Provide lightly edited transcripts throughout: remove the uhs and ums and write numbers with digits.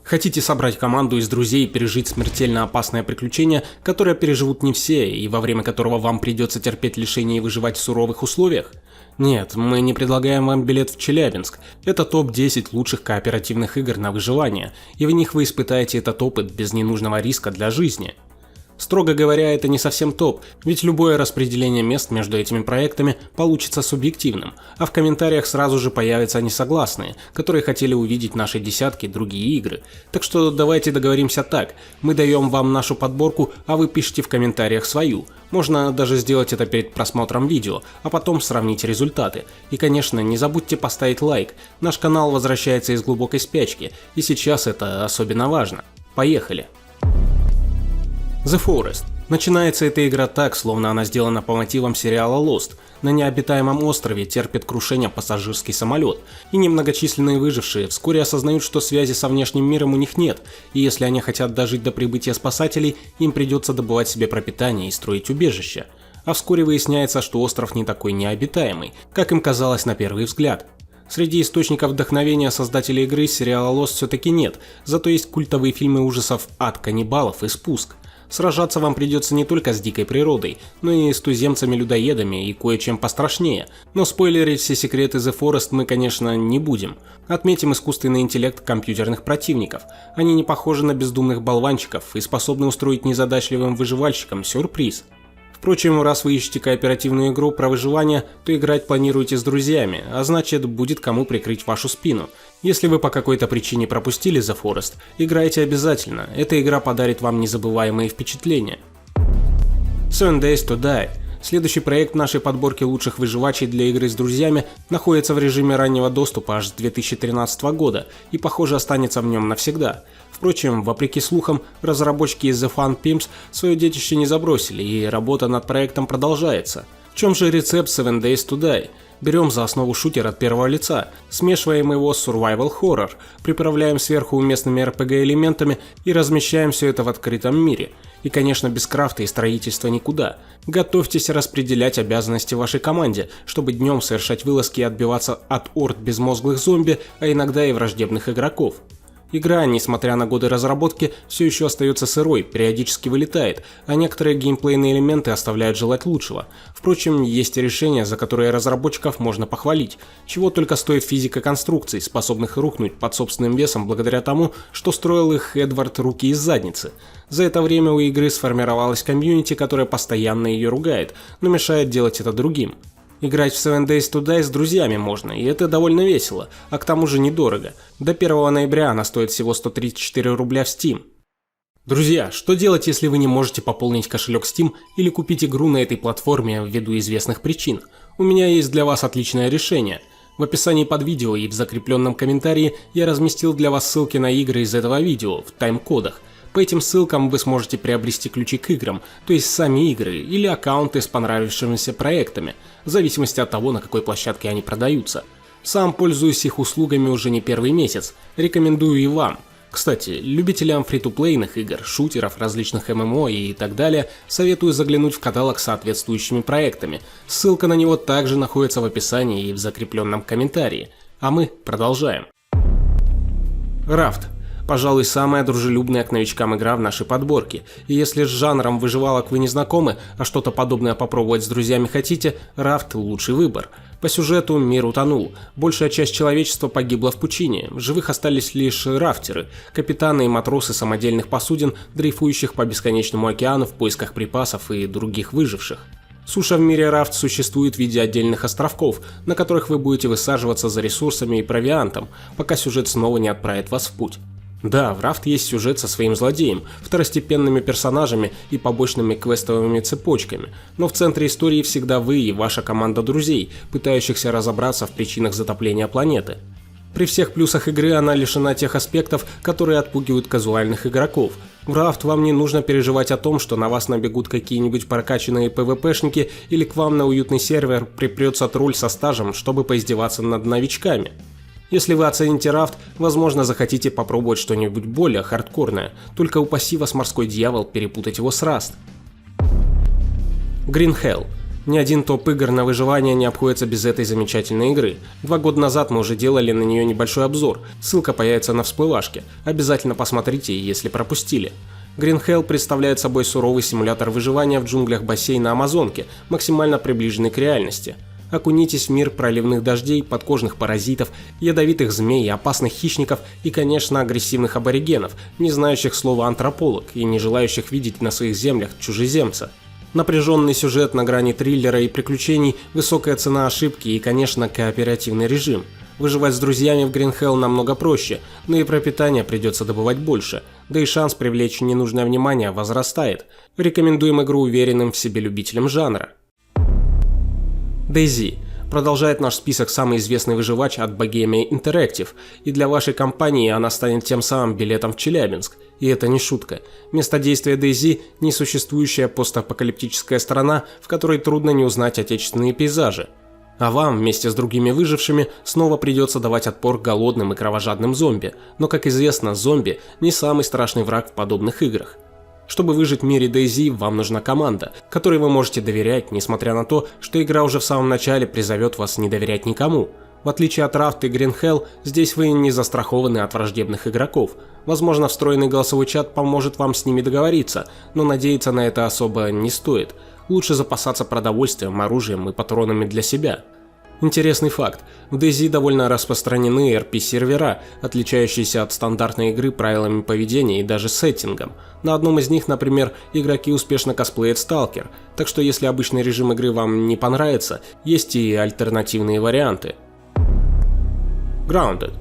Хотите собрать команду из друзей и пережить смертельно опасное приключение, которое переживут не все, и во время которого вам придется терпеть лишения и выживать в суровых условиях? Нет, мы не предлагаем вам билет в Челябинск. Это топ-10 лучших кооперативных игр на выживание, и в них вы испытаете этот опыт без ненужного риска для жизни. Строго говоря, это не совсем топ, ведь любое распределение мест между этими проектами получится субъективным, а в комментариях сразу же появятся несогласные, которые хотели увидеть наши десятки другие игры. Так что давайте договоримся так, мы даем вам нашу подборку, а вы пишите в комментариях свою. Можно даже сделать это перед просмотром видео, а потом сравнить результаты. И конечно, не забудьте поставить лайк, наш канал возвращается из глубокой спячки, и сейчас это особенно важно. Поехали! The Forest. Начинается эта игра так, словно она сделана по мотивам сериала Lost. На необитаемом острове терпит крушение пассажирский самолет, и немногочисленные выжившие вскоре осознают, что связи со внешним миром у них нет, и если они хотят дожить до прибытия спасателей, им придется добывать себе пропитание и строить убежище. А вскоре выясняется, что остров не такой необитаемый, как им казалось на первый взгляд. Среди источников вдохновения создателей игры сериала Lost все-таки нет, зато есть культовые фильмы ужасов «Ад каннибалов» и «Спуск». Сражаться вам придется не только с дикой природой, но и с туземцами-людоедами и кое-чем пострашнее. Но спойлерить все секреты The Forest мы, конечно, не будем. Отметим искусственный интеллект компьютерных противников. Они не похожи на бездумных болванчиков и способны устроить незадачливым выживальщикам сюрприз. Впрочем, раз вы ищете кооперативную игру про выживание, то играть планируете с друзьями, а значит, будет кому прикрыть вашу спину. Если вы по какой-то причине пропустили The Forest, играйте обязательно, эта игра подарит вам незабываемые впечатления. 7 Days to Die. Следующий проект нашей подборки лучших выживачей для игры с друзьями находится в режиме раннего доступа аж с 2013 года и, похоже, останется в нем навсегда. Впрочем, вопреки слухам, разработчики из The Fun Pimps свое детище не забросили, и работа над проектом продолжается. В чем же рецепт 7 Days to Die? Берем за основу шутер от первого лица, смешиваем его с survival horror, приправляем сверху уместными RPG элементами и размещаем все это в открытом мире. И, конечно, без крафта и строительства никуда. Готовьтесь распределять обязанности вашей команде, чтобы днем совершать вылазки и отбиваться от орд безмозглых зомби, а иногда и враждебных игроков. Игра, несмотря на годы разработки, все еще остается сырой, периодически вылетает, а некоторые геймплейные элементы оставляют желать лучшего. Впрочем, есть решения, за которые разработчиков можно похвалить, чего только стоит физика конструкций, способных рухнуть под собственным весом благодаря тому, что строил их Эдвард руки из задницы. За это время у игры сформировалась комьюнити, которая постоянно ее ругает, но мешает делать это другим. Играть в 7 Days to Die с друзьями можно, и это довольно весело, а к тому же недорого. До 1 ноября она стоит всего 134 рубля в Steam. Друзья, что делать, если вы не можете пополнить кошелек Steam или купить игру на этой платформе ввиду известных причин? У меня есть для вас отличное решение. В описании под видео и в закрепленном комментарии я разместил для вас ссылки на игры из этого видео в тайм-кодах. По этим ссылкам вы сможете приобрести ключи к играм, то есть сами игры или аккаунты с понравившимися проектами, в зависимости от того, на какой площадке они продаются. Сам пользуюсь их услугами уже не первый месяц, рекомендую и вам. Кстати, любителям фри-то-плейных игр, шутеров, различных ММО и так далее, советую заглянуть в каталог с соответствующими проектами. Ссылка на него также находится в описании и в закрепленном комментарии. А мы продолжаем. Raft. Пожалуй, самая дружелюбная к новичкам игра в нашей подборке, и если с жанром выживалок вы не знакомы, а что-то подобное попробовать с друзьями хотите, Raft – лучший выбор. По сюжету мир утонул, большая часть человечества погибла в пучине, в живых остались лишь рафтеры, капитаны и матросы самодельных посудин, дрейфующих по бесконечному океану в поисках припасов и других выживших. Суша в мире Raft существует в виде отдельных островков, на которых вы будете высаживаться за ресурсами и провиантом, пока сюжет снова не отправит вас в путь. Да, в Raft есть сюжет со своим злодеем, второстепенными персонажами и побочными квестовыми цепочками, но в центре истории всегда вы и ваша команда друзей, пытающихся разобраться в причинах затопления планеты. При всех плюсах игры она лишена тех аспектов, которые отпугивают казуальных игроков. В Raft вам не нужно переживать о том, что на вас набегут какие-нибудь прокачанные ПВПшники или к вам на уютный сервер припрется тролль со стажем, чтобы поиздеваться над новичками. Если вы оцените Raft, возможно, захотите попробовать что-нибудь более хардкорное, только упаси вас морской дьявол перепутать его с Rust. Green Hell. Ни один топ игр на выживание не обходится без этой замечательной игры. 2 года назад мы уже делали на нее небольшой обзор, ссылка появится на всплывашке, обязательно посмотрите, если пропустили. Green Hell представляет собой суровый симулятор выживания в джунглях бассейна Амазонки, максимально приближенный к реальности. Окунитесь в мир проливных дождей, подкожных паразитов, ядовитых змей, опасных хищников и, конечно, агрессивных аборигенов, не знающих слова антрополог и не желающих видеть на своих землях чужеземца. Напряженный сюжет на грани триллера и приключений, высокая цена ошибки и, конечно, кооперативный режим. Выживать с друзьями в Green Hell намного проще, но и пропитание придется добывать больше, да и шанс привлечь ненужное внимание возрастает. Рекомендуем игру уверенным в себе любителям жанра. DayZ продолжает наш список самый известный выживач от Bohemia Interactive, и для вашей компании она станет тем самым билетом в Челябинск. И это не шутка. Место действия DayZ – несуществующая постапокалиптическая страна, в которой трудно не узнать отечественные пейзажи. А вам, вместе с другими выжившими, снова придется давать отпор голодным и кровожадным зомби. Но, как известно, зомби – не самый страшный враг в подобных играх. Чтобы выжить в мире DayZ, вам нужна команда, которой вы можете доверять, несмотря на то, что игра уже в самом начале призовет вас не доверять никому. В отличие от Raft и Green Hell, здесь вы не застрахованы от враждебных игроков. Возможно, встроенный голосовой чат поможет вам с ними договориться, но надеяться на это особо не стоит. Лучше запасаться продовольствием, оружием и патронами для себя. Интересный факт. В DayZ довольно распространены RP-сервера, отличающиеся от стандартной игры правилами поведения и даже сеттингом. На одном из них, например, игроки успешно косплеят Сталкер, так что если обычный режим игры вам не понравится, есть и альтернативные варианты. Grounded.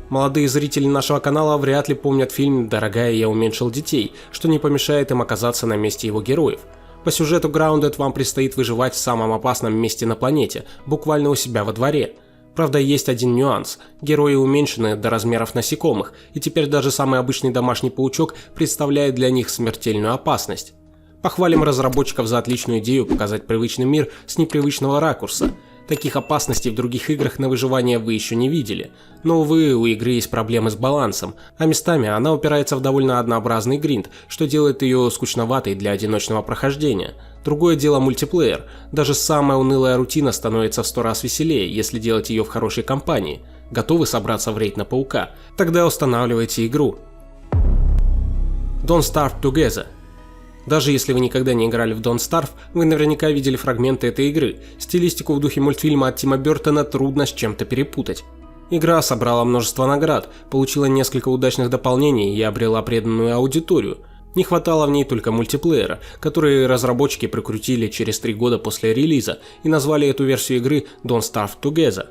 Молодые зрители нашего канала вряд ли помнят фильм «Дорогая, я уменьшил детей», что не помешает им оказаться на месте его героев. По сюжету Grounded вам предстоит выживать в самом опасном месте на планете, буквально у себя во дворе. Правда, есть один нюанс. Герои уменьшены до размеров насекомых, и теперь даже самый обычный домашний паучок представляет для них смертельную опасность. Похвалим разработчиков за отличную идею показать привычный мир с непривычного ракурса. Таких опасностей в других играх на выживание вы еще не видели. Но, увы, у игры есть проблемы с балансом, а местами она упирается в довольно однообразный гринд, что делает ее скучноватой для одиночного прохождения. Другое дело мультиплеер. Даже самая унылая рутина становится в 100 раз веселее, если делать ее в хорошей компании. Готовы собраться в рейд на паука? Тогда устанавливайте игру. Don't Starve Together. Даже если вы никогда не играли в Don't Starve, вы наверняка видели фрагменты этой игры. Стилистику в духе мультфильма от Тима Бертона трудно с чем-то перепутать. Игра собрала множество наград, получила несколько удачных дополнений и обрела преданную аудиторию. Не хватало в ней только мультиплеера, который разработчики прикрутили через 3 года после релиза и назвали эту версию игры Don't Starve Together.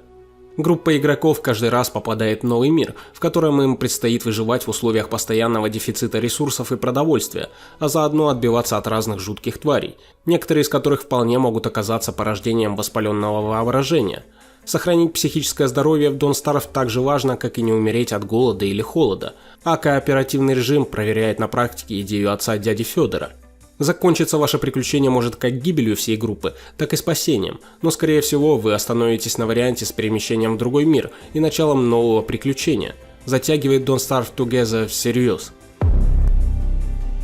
Группа игроков каждый раз попадает в новый мир, в котором им предстоит выживать в условиях постоянного дефицита ресурсов и продовольствия, а заодно отбиваться от разных жутких тварей, некоторые из которых вполне могут оказаться порождением воспаленного воображения. Сохранить психическое здоровье в Don't Starve так же важно, как и не умереть от голода или холода, а кооперативный режим проверяет на практике идею отца дяди Федора. Закончиться ваше приключение может как гибелью всей группы, так и спасением, но скорее всего вы остановитесь на варианте с перемещением в другой мир и началом нового приключения. Затягивает Don't Starve Together всерьез.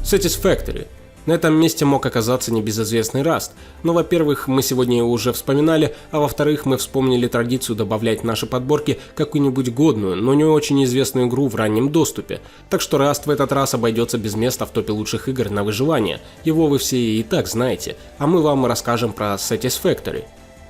Satisfactory. На этом месте мог оказаться небезызвестный Rust, но, во-первых, мы сегодня его уже вспоминали, а во-вторых, мы вспомнили традицию добавлять в наши подборки какую-нибудь годную, но не очень известную игру в раннем доступе, так что Rust в этот раз обойдется без места в топе лучших игр на выживание, его вы все и так знаете, а мы вам расскажем про Satisfactory.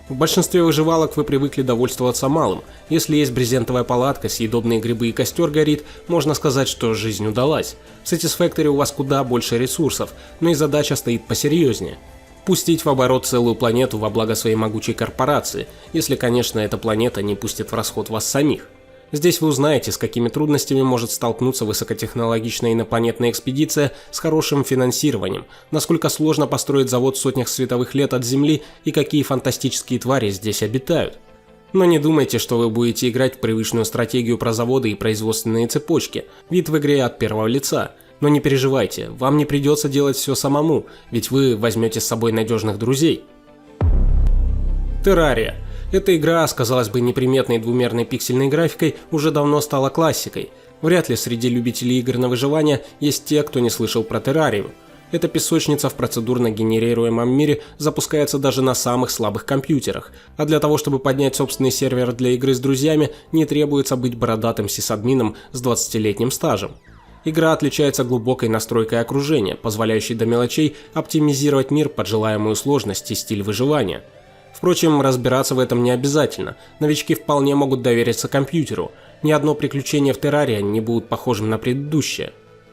В большинстве выживалок вы привыкли довольствоваться малым. Если есть брезентовая палатка, съедобные грибы и костер горит, можно сказать, что жизнь удалась. В Satisfactory у вас куда больше ресурсов, но и задача стоит посерьезнее. Пустить в оборот целую планету во благо своей могучей корпорации, если, конечно, эта планета не пустит в расход вас самих. Здесь вы узнаете, с какими трудностями может столкнуться высокотехнологичная инопланетная экспедиция с хорошим финансированием, насколько сложно построить завод в сотнях световых лет от Земли и какие фантастические твари здесь обитают. Но не думайте, что вы будете играть в привычную стратегию про заводы и производственные цепочки, вид в игре от первого лица. Но не переживайте, вам не придется делать все самому, ведь вы возьмете с собой надежных друзей. Terraria. Эта игра, казалось бы, неприметной двумерной пиксельной графикой, уже давно стала классикой. Вряд ли среди любителей игр на выживание есть те, кто не слышал про Terraria. Эта песочница в процедурно генерируемом мире запускается даже на самых слабых компьютерах, а для того, чтобы поднять собственный сервер для игры с друзьями, не требуется быть бородатым сисадмином с 20-летним стажем. Игра отличается глубокой настройкой окружения, позволяющей до мелочей оптимизировать мир под желаемую сложность и стиль выживания. Впрочем, разбираться в этом не обязательно, новички вполне могут довериться компьютеру, ни одно приключение в Террарии не будет похожим на предыдущее.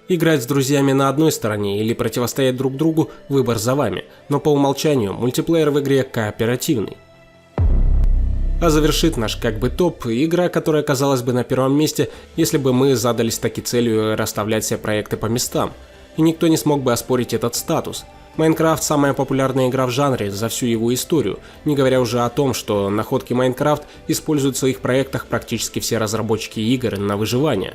Играть с друзьями на одной стороне или противостоять друг другу – выбор за вами, но по умолчанию мультиплеер в игре кооперативный. А завершит наш как бы топ игра, которая оказалась бы на первом месте, если бы мы задались таки целью расставлять все проекты по местам, и никто не смог бы оспорить этот статус. Майнкрафт – самая популярная игра в жанре за всю его историю, не говоря уже о том, что находки Майнкрафт используют в своих проектах практически все разработчики игр на выживание.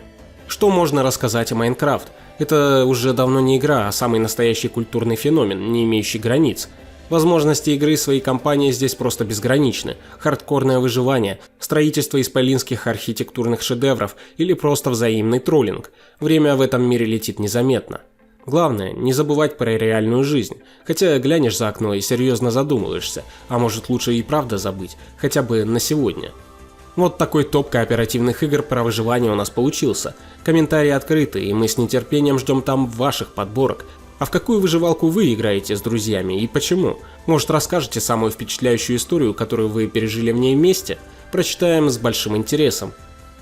Что можно рассказать о Майнкрафт? Это уже давно не игра, а самый настоящий культурный феномен, не имеющий границ. Возможности игры своей компании здесь просто безграничны. Хардкорное выживание, строительство исполинских архитектурных шедевров или просто взаимный троллинг. Время в этом мире летит незаметно. Главное, не забывать про реальную жизнь. Хотя глянешь за окно и серьезно задумываешься, а может лучше и правда забыть, хотя бы на сегодня. Вот такой топ кооперативных игр про выживание у нас получился. Комментарии открыты, и мы с нетерпением ждем там ваших подборок. А в какую выживалку вы играете с друзьями и почему? Может, расскажете самую впечатляющую историю, которую вы пережили в ней вместе? Прочитаем с большим интересом.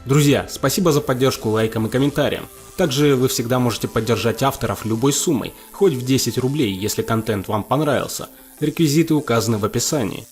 Друзья, спасибо за поддержку лайком и комментарием. Также вы всегда можете поддержать авторов любой суммой, хоть в 10 рублей, если контент вам понравился. Реквизиты указаны в описании.